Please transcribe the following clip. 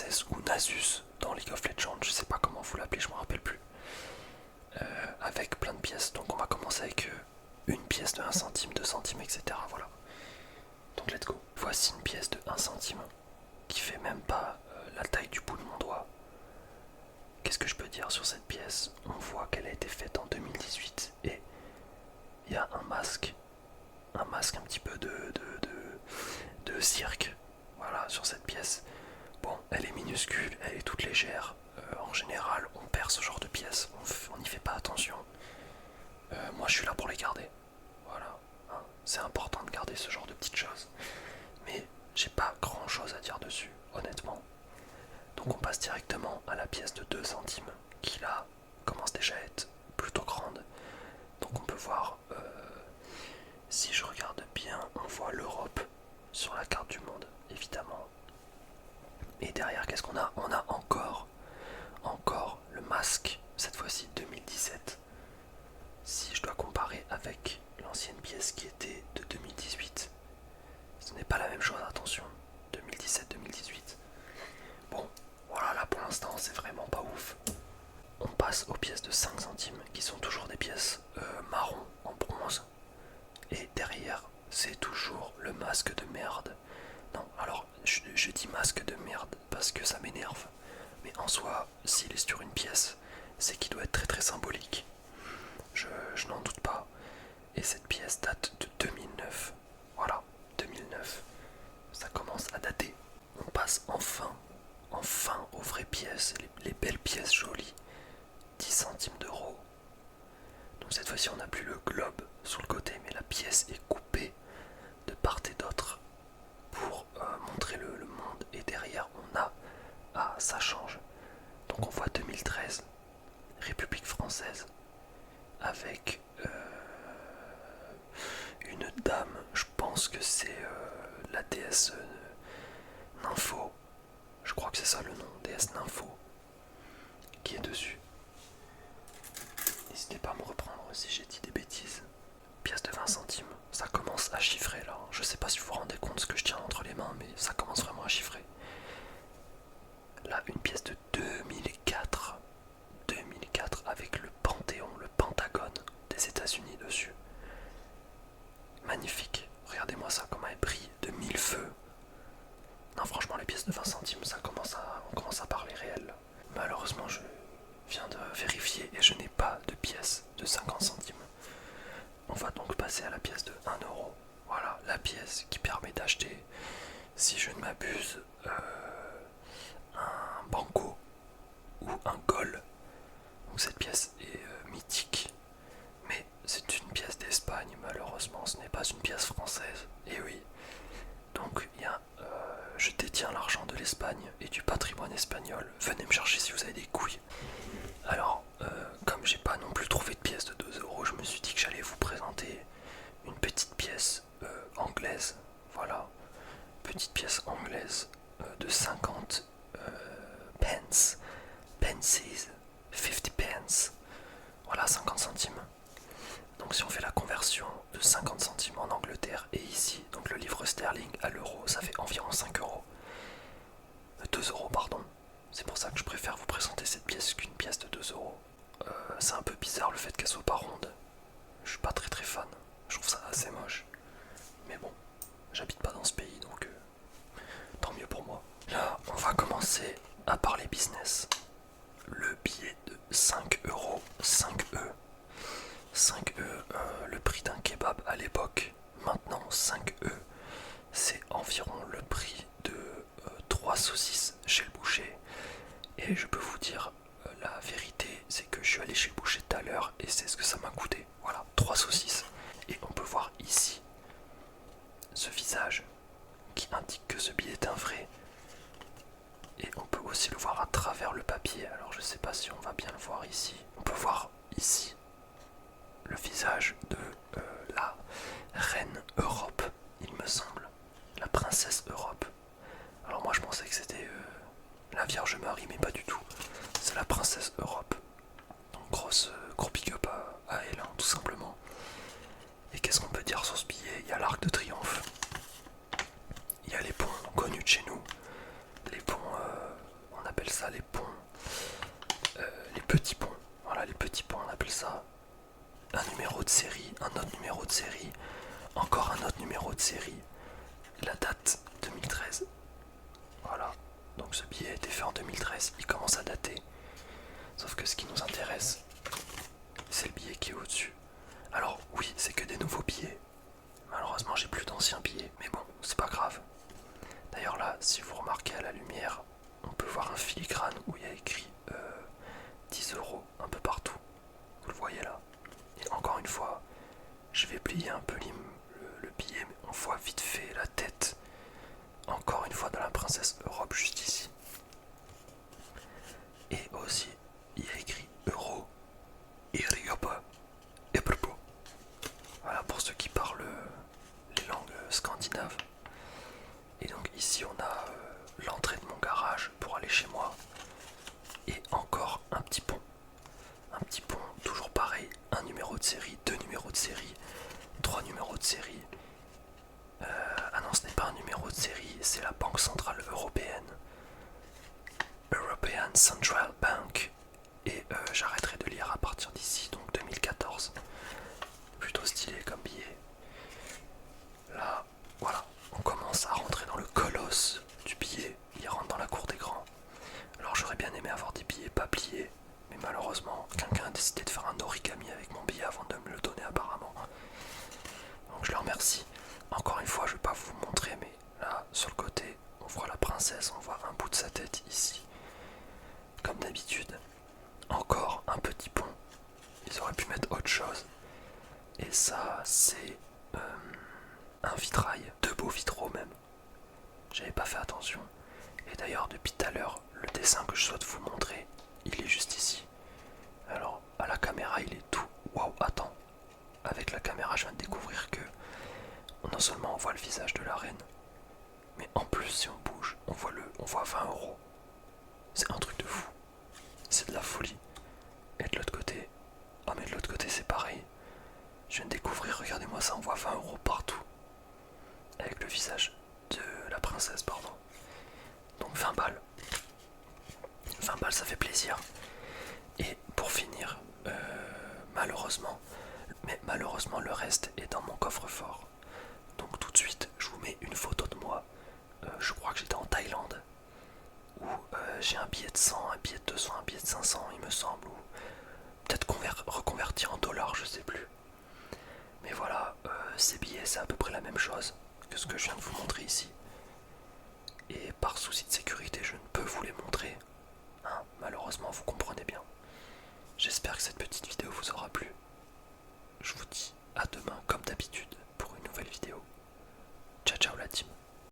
française ou Nasus dans League of Legends, je sais pas comment vous l'appelez, je me rappelle plus. Avec plein de pièces. Donc on va commencer avec une pièce de 1 centime, 2 centimes, etc. Voilà. Donc let's go. Voici une pièce de 1 centime qui fait même pas la taille du bout de mon doigt. Qu'est-ce que je peux dire sur cette pièce? On voit qu'elle a été faite en 2018 et il y a un masque un petit peu de cirque, voilà, sur cette pièce. Bon, elle est minuscule, elle est toute légère. En général, on perd ce genre de pièces, on n'y fait pas attention. Moi, je suis là pour les garder. Voilà, hein, c'est important de garder ce genre de petites choses. Mais j'ai pas grand chose à dire dessus, honnêtement. Donc on passe directement à la pièce de 2 centimes, qui là commence déjà à être plutôt grande. Donc on peut voir, si je regarde bien, on voit l'Europe sur la carte du monde, évidemment. Et derrière, qu'est-ce qu'on a? On a encore le masque, cette fois-ci 2017. Si je dois comparer avec l'ancienne pièce qui était de 2018, ce n'est pas la même chose, attention. 2017-2018. Bon, voilà, là pour l'instant, c'est vraiment pas ouf. On passe aux pièces de 5 centimes, qui sont toujours des pièces marron en bronze. Et derrière, c'est toujours le masque de merde. Non, alors, je dis masque de merde parce que ça m'énerve. Mais en soi, s'il est sur une pièce, c'est qu'il doit être très très symbolique. Je n'en doute pas. Et cette pièce date de 2009. Voilà, 2009. Ça commence à dater. On passe enfin aux vraies pièces, les belles pièces jolies. 10 centimes d'euros. Donc cette fois-ci, on n'a plus le globe sur le côté, mais la pièce est coupée de part et d'autre pour montrer le monde. Et derrière, on a... Ah, ça change. Donc on voit 2013, République française, avec une dame, je pense que c'est la déesse Nympho, je crois que c'est ça le nom, déesse Nympho, qui est dessus. N'hésitez pas à me reprendre si j'ai dit des bêtises. Pièce de 20 centimes, ça commence à chiffrer là. Je sais pas si vous vous rendez compte de ce que je tiens entre les mains, mais ça commence vraiment à chiffrer. Là, une pièce de 2004. 2004 avec le Panthéon, le Pentagone des États-Unis dessus. Magnifique. Regardez-moi ça, comment elle brille de mille feux. Non, franchement, les pièces de 20 centimes, on commence à parler réel. Malheureusement, je viens de vérifier et je n'ai pas de pièce de 50 centimes. On va donc passer à la pièce de 1 euro. Voilà, la pièce qui permet d'acheter, si je ne m'abuse, un banco ou un gol. Donc cette pièce est mythique, mais c'est une pièce d'Espagne, malheureusement, ce n'est pas une pièce française. Et oui, donc je détiens l'argent de l'Espagne et du patrimoine espagnol. Venez me chercher si vous avez des couilles. Alors, comme j'ai pas non plus trouvé de pièce de 2 euros, je me suis dit que j'allais vous présenter une petite pièce anglaise. Voilà, petite pièce anglaise de 50 pence, pences, 50 pence. Voilà, 50 centimes. Donc si on fait la conversion de 50 centimes en Angleterre et ici, donc le livre sterling à l'euro, ça fait environ 5 euros. 2 euros, pardon. C'est pour ça que je préfère vous présenter cette pièce qu'une pièce de 2 euros. C'est un peu bizarre le fait qu'elle soit pas ronde. Je suis pas très très fan. Je trouve ça assez moche. Mais bon, j'habite pas dans ce pays, donc tant mieux pour moi. Là, on va commencer à parler business. Le billet de 5 euros, 5 E. 5 E, le prix d'un kebab à l'époque. Maintenant, 5 E, c'est environ le prix de 3 saucisses chez le boucher. Et je peux vous dire, la vérité, c'est que je suis allé chez le boucher tout à l'heure et c'est ce que ça m'a coûté. Voilà, 3 saucisses. Et on peut voir ici ce visage qui indique que ce billet est un vrai. Et on peut aussi le voir à travers le papier. Alors je sais pas si on va bien le voir ici. On peut voir ici le visage de la reine Europe, il me semble. La princesse Europe. Alors moi je pensais que c'était la Vierge Marie, mais pas du tout. C'est la princesse Europe. Donc gros big up à elle, hein, tout simplement. Et qu'est-ce qu'on peut dire sur ce billet? Il y a l'Arc de Triomphe. Il y a les ponts connus de chez nous. Les ponts petits ponts. Voilà, les petits ponts, on appelle ça un numéro de série, un autre numéro de série, encore un autre numéro de série. La date 2013. Voilà, donc ce billet a été fait en 2013, il commence à dater. Sauf que ce qui nous intéresse, c'est le billet qui est au-dessus. Alors oui, c'est que des nouveaux billets. Malheureusement, j'ai plus d'anciens billets, mais bon, c'est pas grave. D'ailleurs là, si vous remarquez à la lumière, on peut voir un filigrane où il y a écrit 10 € un peu partout. Vous le voyez là. Et encore une fois, je vais plier un peu le billet, mais on voit vite fait la tête. Encore une fois de la princesse Europe juste ici. Et aussi, il y a écrit Euro et Riopa et Propo. Voilà pour ceux qui parlent les langues scandinaves. Et donc ici on a l'entrée de mon garage pour aller chez moi. Et encore un petit pont. Un petit pont, toujours pareil, un numéro de série, 2 numéros de série, 3 numéros de série. Ah non, ce n'est pas un numéro de série, c'est la Banque Centrale Européenne. European Central Bank. Et j'arrêterai de lire à partir d'ici, donc 2014. Plutôt stylé comme billet. Là, voilà, on commence à rentrer dans le colosse du billet. Il rentre dans la cour des grands. Alors j'aurais bien aimé avoir des billets pas pliés, mais malheureusement, quelqu'un a décidé de faire un origami avec mon billet avant de me le donner apparemment. Donc je le remercie. Encore une fois, je vais pas vous montrer, mais là, sur le côté, on voit la princesse, on voit un bout de sa tête ici. Comme d'habitude. Encore un petit pont. Ils auraient pu mettre autre chose. Et ça, c'est un vitrail. 2 beaux vitraux même. J'avais pas fait attention. Et d'ailleurs, depuis tout à l'heure, le dessin que je souhaite vous montrer, il est juste ici. Alors, à la caméra, il est tout... Waouh, attends. Avec la caméra, je viens de découvrir que non seulement on voit le visage de la reine, mais en plus, si on bouge, on voit 20 €. C'est un truc de fou. C'est de la folie. Et de l'autre côté... Ah mais de l'autre côté, c'est pareil. Je viens de découvrir, regardez-moi ça, on voit 20 € partout. Avec le visage de la princesse, pardon. Donc 20 balles. 20 balles, ça fait plaisir. Et pour finir, malheureusement le reste est dans mon coffre-fort. Donc tout de suite, je vous mets une photo de moi. Je crois que j'étais en Thaïlande. Où j'ai un billet de 100, un billet de 200, un billet de 500, il me semble. Ou peut-être reconverti en dollars, je sais plus. Mais voilà, ces billets, c'est à peu près la même chose que ce que je viens de vous montrer ici. Et par souci de sécurité, je ne peux vous les montrer. Hein, malheureusement, vous comprenez bien. J'espère que cette petite vidéo vous aura plu.